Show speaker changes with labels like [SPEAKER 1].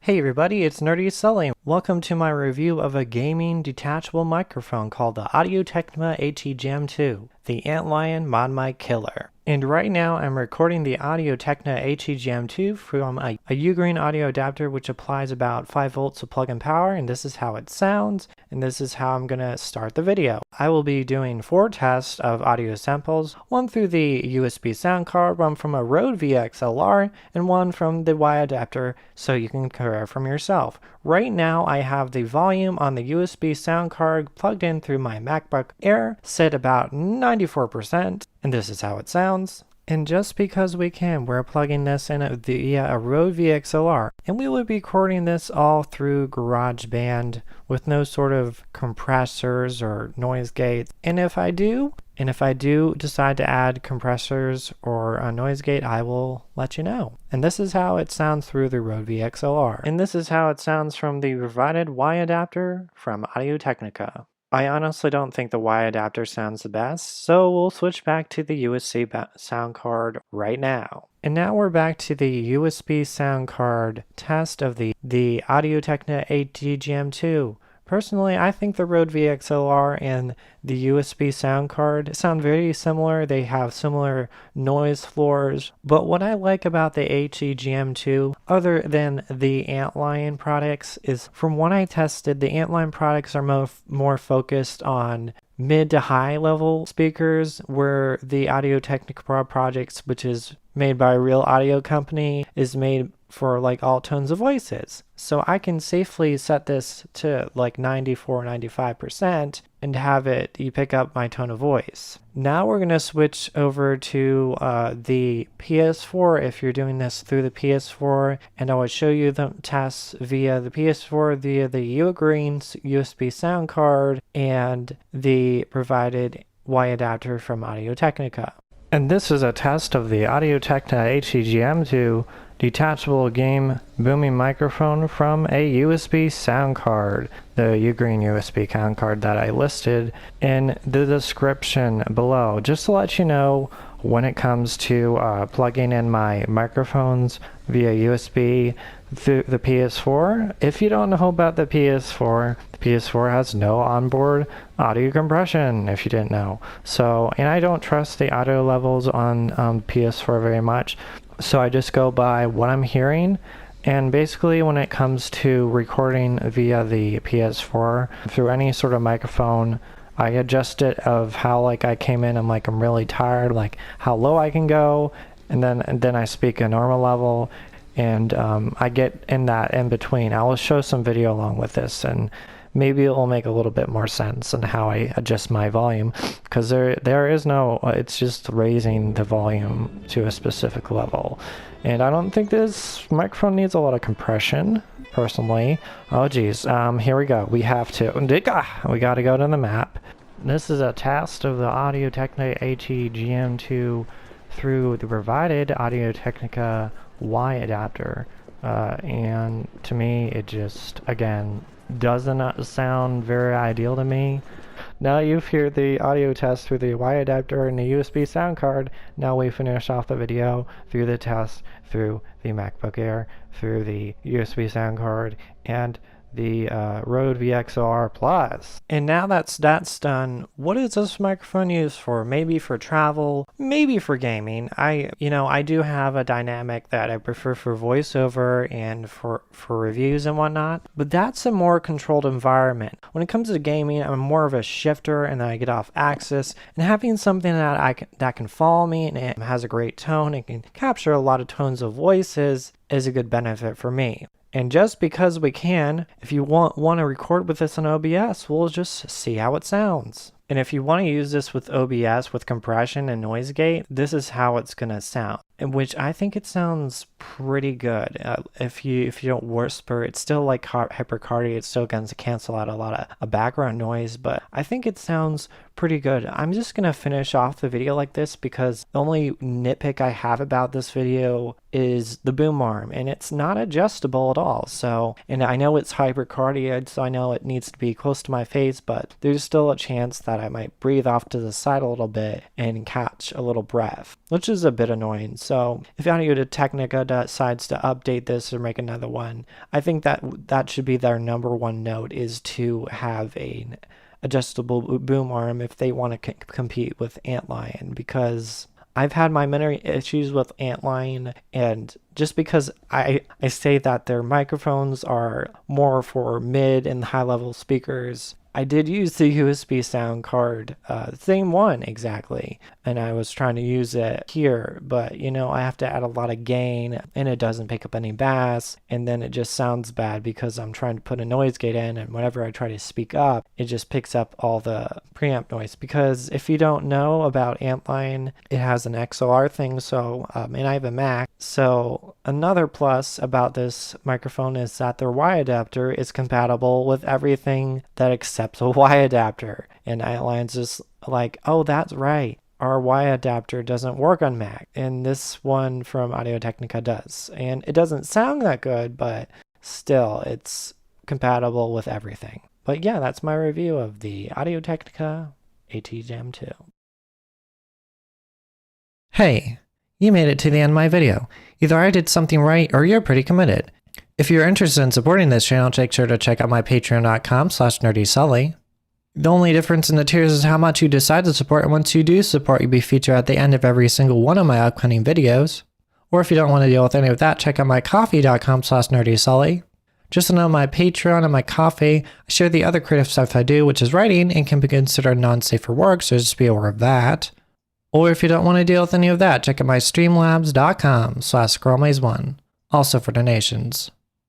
[SPEAKER 1] Hey everybody, it's Nerdy Sully. Welcome to my review of a gaming detachable microphone called the Technica ATGM2, the Antlion Mod Mic Killer. And right now I'm recording the Technica ATGM2 from a Ugreen audio adapter which applies about 5 volts of plug-in power, and this is how it sounds, and this is how I'm gonna start the video. I will be doing 4 tests of audio samples, one through the USB sound card, one from a Rode VXLR, and one from the Y adapter, so you can compare from yourself. Right now I have the volume on the USB sound card plugged in through my MacBook Air set about 94%, and this is how it sounds. And just because we can, we're plugging this in via a Rode VXLR, and we will be recording this all through GarageBand with no sort of compressors or noise gates. And if I do decide to add compressors or a noise gate, I will let you know. And this is how it sounds through the Rode VXLR. And this is how it sounds from the provided Y adapter from Technica. I honestly don't think the Y adapter sounds the best, so we'll switch back to the USB sound card right now. And now we're back to the USB sound card test of the Technica ATGM2. Personally, I think the Rode VXLR and the USB sound card sound very similar. They have similar noise floors. But what I like about the ATGM2, other than the Antlion products, is from what I tested, the Antlion products are more focused on mid to high level speakers, where the Technica projects, which is made by a real audio company, is made for like all tones of voices. So I can safely set this to like 94-95% and have you pick up my tone of voice. Now we're going to switch over to the PS4 if you're doing this through the PS4, and I will show you the tests via the PS4, via the Ugreen's USB sound card and the provided Y adapter from Technica. And this is a test of the Technica ATGM2 detachable game booming microphone from a USB sound card, the Ugreen USB sound card that I listed in the description below. Just to let you know, when it comes to plugging in my microphones via USB through the PS4, if you don't know about the PS4 has no onboard audio compression, if you didn't know. So, and I don't trust the audio levels on PS4 very much, so I just go by what I'm hearing. And basically when it comes to recording via the PS4 through any sort of microphone, I adjust it of how like I came in, I'm really tired, like how low I can go, and then I speak a normal level, and I get in that in between. I will show some video along with this, and maybe it will make a little bit more sense in how I adjust my volume, because there is no, it's just raising the volume to a specific level. And I don't think this microphone needs a lot of compression, personally. Oh geez, here we go. We got to go to the map. This is a test of the Technica ATGM2 through the provided Technica Y adapter. And to me, it just, again, doesn't sound very ideal to me. Now you've heard the audio test through the Y adapter and the USB sound card. Now we finish off the video through the test through the MacBook Air, through the USB sound card, and the Rode VXLR Plus. And now that's done, what is this microphone used for? Maybe for travel, maybe for gaming. I do have a dynamic that I prefer for voiceover and for reviews and whatnot, but that's a more controlled environment. When it comes to gaming, I'm more of a shifter, and then I get off axis, and having something that can follow me and it has a great tone, it can capture a lot of tones of voices, is a good benefit for me. And just because we can, if you want to record with this on OBS, we'll just see how it sounds. And if you want to use this with OBS with compression and noise gate, this is how it's going to sound. In which I think it sounds pretty good. If you don't whisper, it's still like hypercardia. It's still going to cancel out a lot of background noise, but I think it sounds pretty good. I'm just going to finish off the video like this because the only nitpick I have about this video is the boom arm, and it's not adjustable at all. So, and I know it's hypercardia, so I know it needs to be close to my face, but there's still a chance that I might breathe off to the side a little bit and catch a little breath, which is a bit annoying. So if Audio Technica decides to update this or make another one, I think that should be their number one note, is to have an adjustable boom arm if they want to compete with Antlion, because I've had my many issues with Antlion, and just because I say that their microphones are more for mid and high level speakers, I did use the USB sound card, same one exactly, and I was trying to use it here, but you know, I have to add a lot of gain and it doesn't pick up any bass, and then it just sounds bad because I'm trying to put a noise gate in, and whenever I try to speak up, it just picks up all the preamp noise. Because if you don't know about Antlion, it has an XLR thing, so and I have a Mac, so another plus about this microphone is that their Y adapter is compatible with everything that accepts a Y adapter, and Antlion's just like, oh, that's right, our Y adapter doesn't work on Mac, and this one from Audio Technica does, and it doesn't sound that good, but still it's compatible with everything. But yeah, that's my review of the Audio Technica ATGM2. Hey, you made it to the end of my video. Either I did something right or you're pretty committed. If you're interested in supporting this channel, make sure to check out my patreon.com/nerdysully. The only difference in the tiers is how much you decide to support, and once you do support, you'll be featured at the end of every single one of my upcoming videos. Or if you don't want to deal with any of that, check out my coffee.com/nerdysully. Just to know, my Patreon and my Coffee, I share the other creative stuff I do, which is writing and can be considered non-safe for work, so just be aware of that. Or if you don't want to deal with any of that, check out my streamlabs.com/scrollmaze1, also for donations.